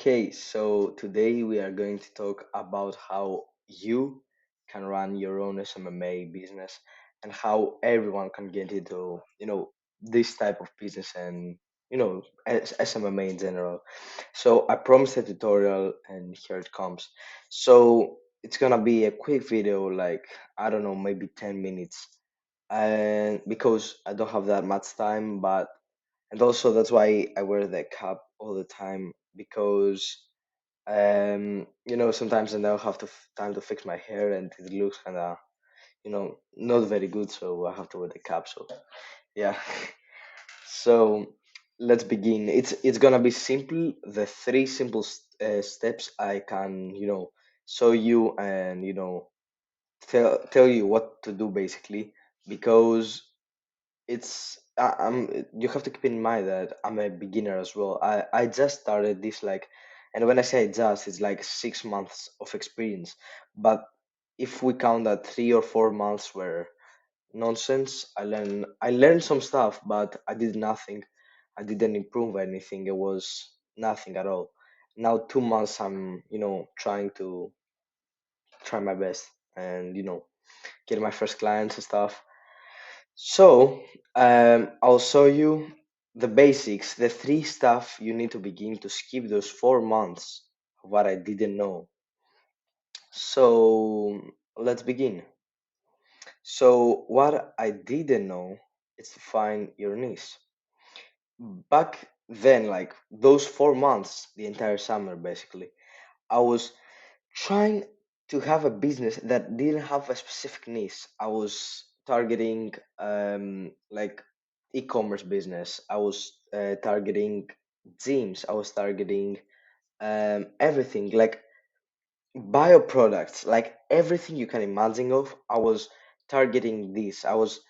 Okay, so today we are going to talk about how you can run your own SMMA business and how everyone can get into, this type of business and, SMMA in general. So I promised a tutorial and here it comes. So it's gonna be a quick video, like, I don't know, maybe 10 minutes. And because I don't have that much time, but and also that's why I wear the cap all the time because sometimes I don't have time to fix my hair and it looks kind of not very good, so I have to wear the cap. So yeah. So let's begin. It's gonna be simple. The three simple steps I can show you and tell you what to do basically, because you have to keep in mind that I'm a beginner as well. I just started this, like, and when I say just, it's like 6 months of experience. But if we count that 3 or 4 months were nonsense, I learned some stuff, but I did nothing. I didn't improve anything. It was nothing at all. Now 2 months I'm trying to try my best and get my first clients and stuff. So, I'll show you the basics, the three stuff you need to begin to skip those 4 months of what I didn't know. So, let's begin. So, what I didn't know is to find your niche. Back then, like those 4 months, the entire summer basically, I was trying to have a business that didn't have a specific niche. I was targeting like e-commerce business. I was targeting gyms. I was targeting everything like bio products, like everything you can imagine of. I was targeting this. I was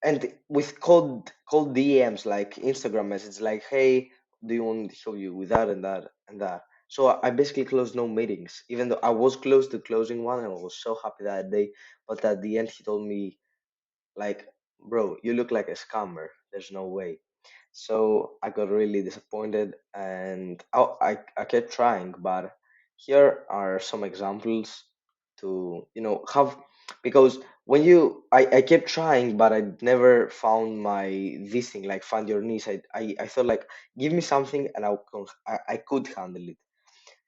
and with cold DMs, like Instagram message, like, hey, do you want me to help you with that and that and that? So I basically closed no meetings, even though I was close to closing one and I was so happy that day. But at the end, he told me, like, bro, you look like a scammer. There's no way. So I got really disappointed and I kept trying. But here are some examples to, have, because when I kept trying, but I never found my this thing, like find your niche. I thought, like, give me something and I could handle it.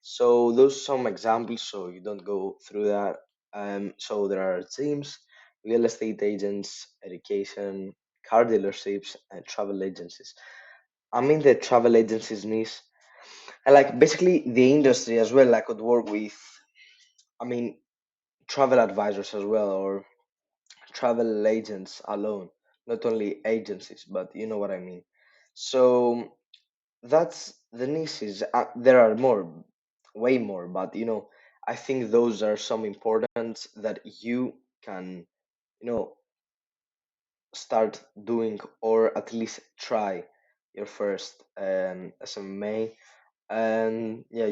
So those some examples so you don't go through that. So there are gyms, real estate agents, education, car dealerships, and travel agencies. I'm in the travel agencies niche. And like basically the industry as well, I could work with, I mean, travel advisors as well, or travel agents alone, not only agencies, but you know what I mean. So that's the niches. There are more, way more, but I think those are some important that you can, you know, start doing or at least try your first SMA. And yeah,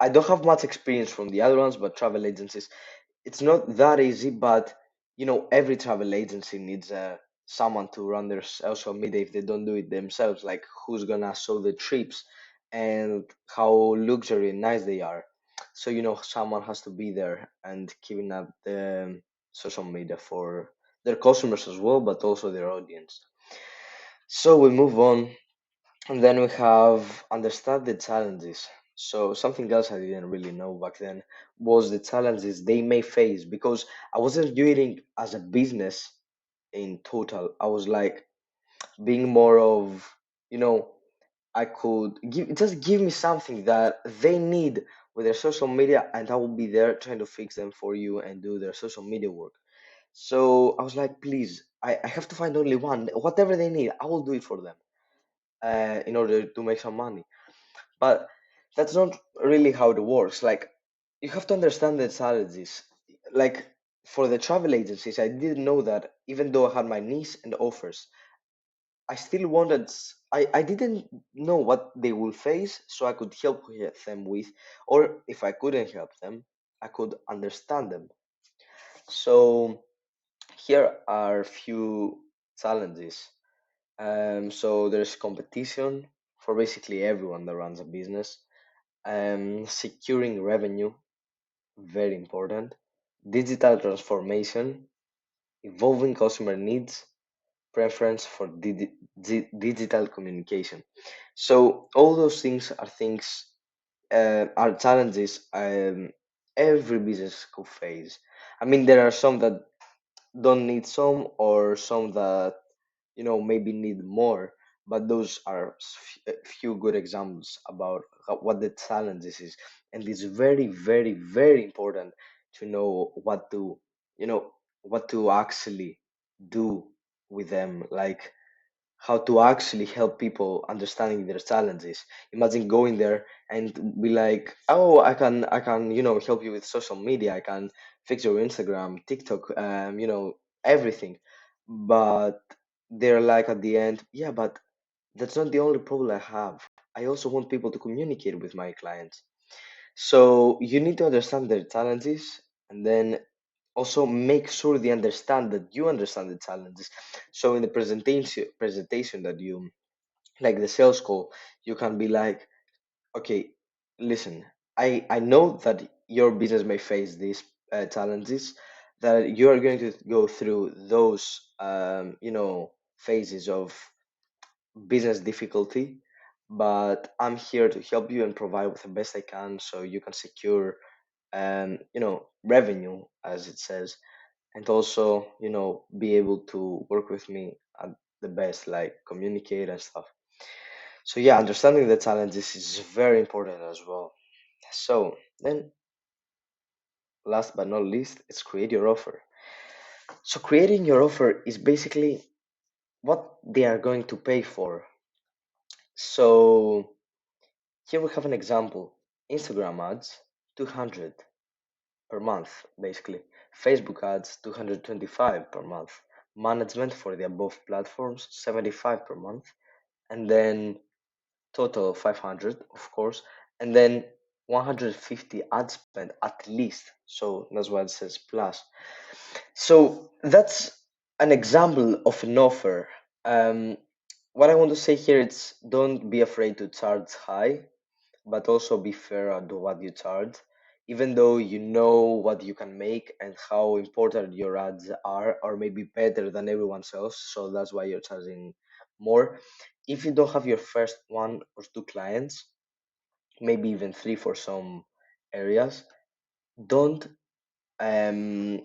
I don't have much experience from the other ones, but travel agencies, it's not that easy. But every travel agency needs someone to run their social media if they don't do it themselves. Like, who's gonna show the trips and how luxury and nice they are. So someone has to be there and keeping up the social media for their customers as well, but also their audience. So we move on, and then we have understand the challenges. So something else I didn't really know back then was the challenges they may face, because I wasn't doing it as a business in total. I was like being more of, you know, I could give me something that they need with their social media, and I will be there trying to fix them for you and do their social media work. So I was like, please, I have to find only one. Whatever they need, I will do it for them in order to make some money. But that's not really how it works. Like, you have to understand the challenges. Like, for the travel agencies, I didn't know that even though I had my niche and offers, I still I didn't know what they will face, so I could help them with, or if I couldn't help them, I could understand them. So here are few challenges. So there's competition for basically everyone that runs a business. securing revenue, very important, digital transformation, evolving customer needs, preference for digital communication. So all those things are things, are challenges, every business could face. I mean, there are some that don't need some, or some that maybe need more, but those are a few good examples about what the challenges is. And it's very, very, very important to know you know what to actually do with them, like how to actually help people understanding their challenges. Imagine going there and be like, oh, I can help you with social media, I can fix your Instagram, TikTok, everything. But they're like at the end, yeah, but that's not the only problem I have. I also want people to communicate with my clients. So you need to understand their challenges, and then also make sure they understand that you understand the challenges. So in the presentation that you, like the sales call, you can be like, okay, listen, I know that your business may face these challenges, that you are going to go through those phases of business difficulty, but I'm here to help you and provide with the best I can, so you can secure revenue, as it says, and also be able to work with me at the best, like communicate and stuff. So yeah, understanding the challenges is very important as well. So then, last but not least, it's create your offer. So creating your offer is basically what they are going to pay for. So here we have an example. Instagram ads, 200 per month, basically. Facebook ads, 225 per month. Management for the above platforms, 75 per month. And then total of 500, of course. And then 150 ad spend at least. So that's why it says plus. So that's an example of an offer. Um, what I want to say here is, don't be afraid to charge high, but also be fair at what you charge. Even though you know what you can make and how important your ads are, or maybe better than everyone else, so that's why you're charging more. If you don't have your first one or two clients, maybe even three for some areas, don't um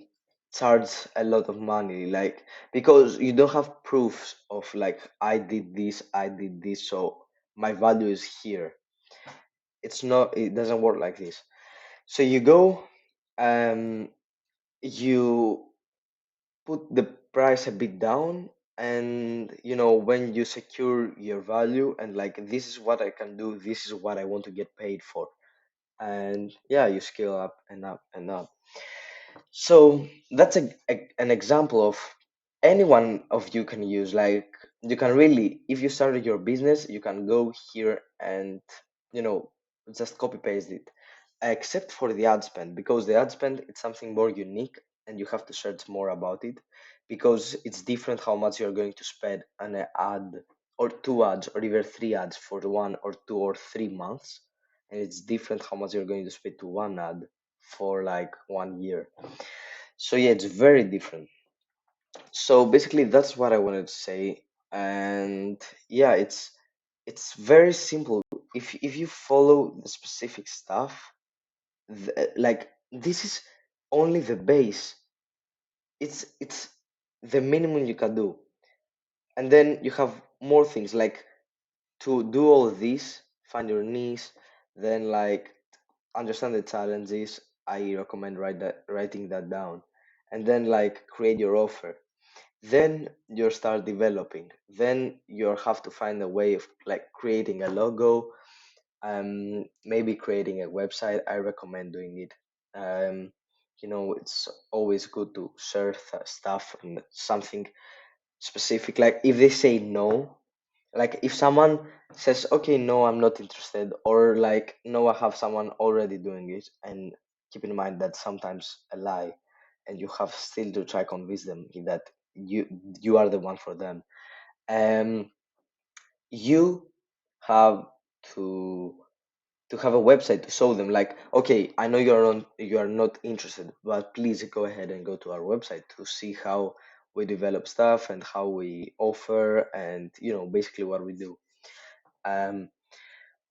charge a lot of money, like, because you don't have proofs of like, I did this, so my value is here. It doesn't work like this. So you go, um you put the price a bit down, and when you secure your value, and like, this is what I can do, this is what I want to get paid for, and yeah, you scale up and up and up. So that's an example of any one of you can use. Like, you can really, if you started your business, you can go here and you know just copy paste it, except for the ad spend, because the ad spend, it's something more unique, and you have to search more about it, because it's different how much you're going to spend on an ad, or two ads, or even three ads for 1 or 2 or 3 months, and it's different how much you're going to spend to one ad for like 1 year. So yeah, it's very different. So basically, that's what I wanted to say. And yeah, it's very simple. If you follow the specific stuff, like, this is only the base. It's the minimum you can do, and then you have more things, like, to do all of this, find your niche, then like understand the challenges. I recommend writing that down, and then like create your offer. Then you start developing. Then you have to find a way of like creating a logo, maybe creating a website. I recommend doing it. It's always good to share stuff and something specific. Like, if they say no, like if someone says, okay, no, I'm not interested, or like, no, I have someone already doing it, and keep in mind that sometimes a lie, and you have still to try convince them that you are the one for them. Um, you have to to have a website to show them, like, okay, I know you are not interested, but please go ahead and go to our website to see how we develop stuff and how we offer, and basically what we do. um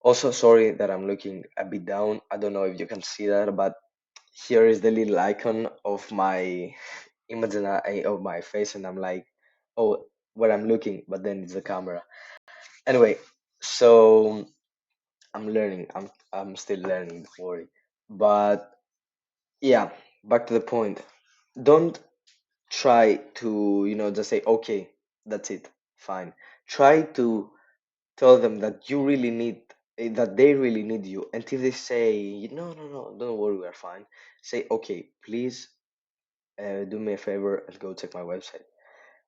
Also, sorry that I'm looking a bit down. I don't know if you can see that, but here is the little icon of my image and of my face, and I'm like, oh, where I'm looking, but then it's the camera. Anyway, so I'm learning. I'm still learning. Don't worry. But yeah, back to the point. Don't try to just say, okay, that's it, fine. Try to tell them that you really need that they really need you, and if they say no, no, no, don't worry, we're fine, say, okay, please, do me a favor and go check my website.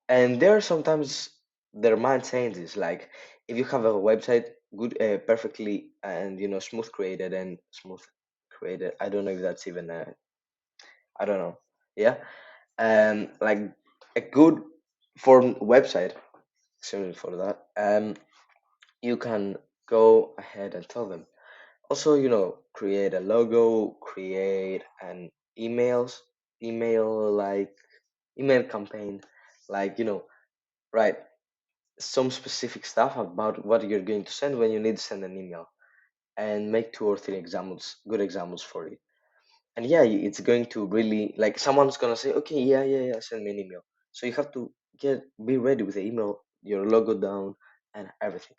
And there are sometimes their mind changes, like if you have a website good, perfectly and smooth created, I don't know if that's even I don't know, yeah, like a good form website, excuse me for that. You can go ahead and tell them. Also, create a logo, create an email, like email campaign, like, write some specific stuff about what you're going to send when you need to send an email, and make two or three examples, good examples for it. And yeah, it's going to really, like, someone's gonna say, okay, yeah, yeah, yeah, send me an email. So you have to be ready with the email, your logo down, and everything.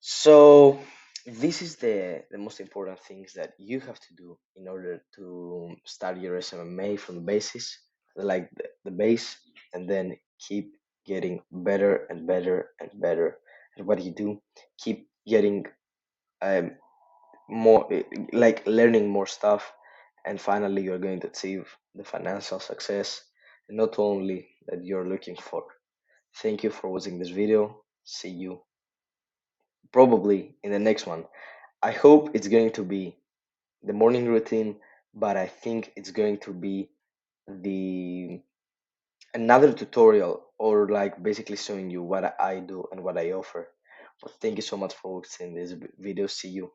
So this is the most important things that you have to do in order to start your SMMA from the basis, like the base, and then keep getting better and better and better at what you do. Keep getting um, more, like learning more stuff, and finally you're going to achieve the financial success, and not only that you're looking for. Thank you for watching this video. See you probably in the next one. I hope it's going to be the morning routine, but I think it's going to be the another tutorial, or like basically showing you what I do and what I offer. But thank you so much for watching this video. See you.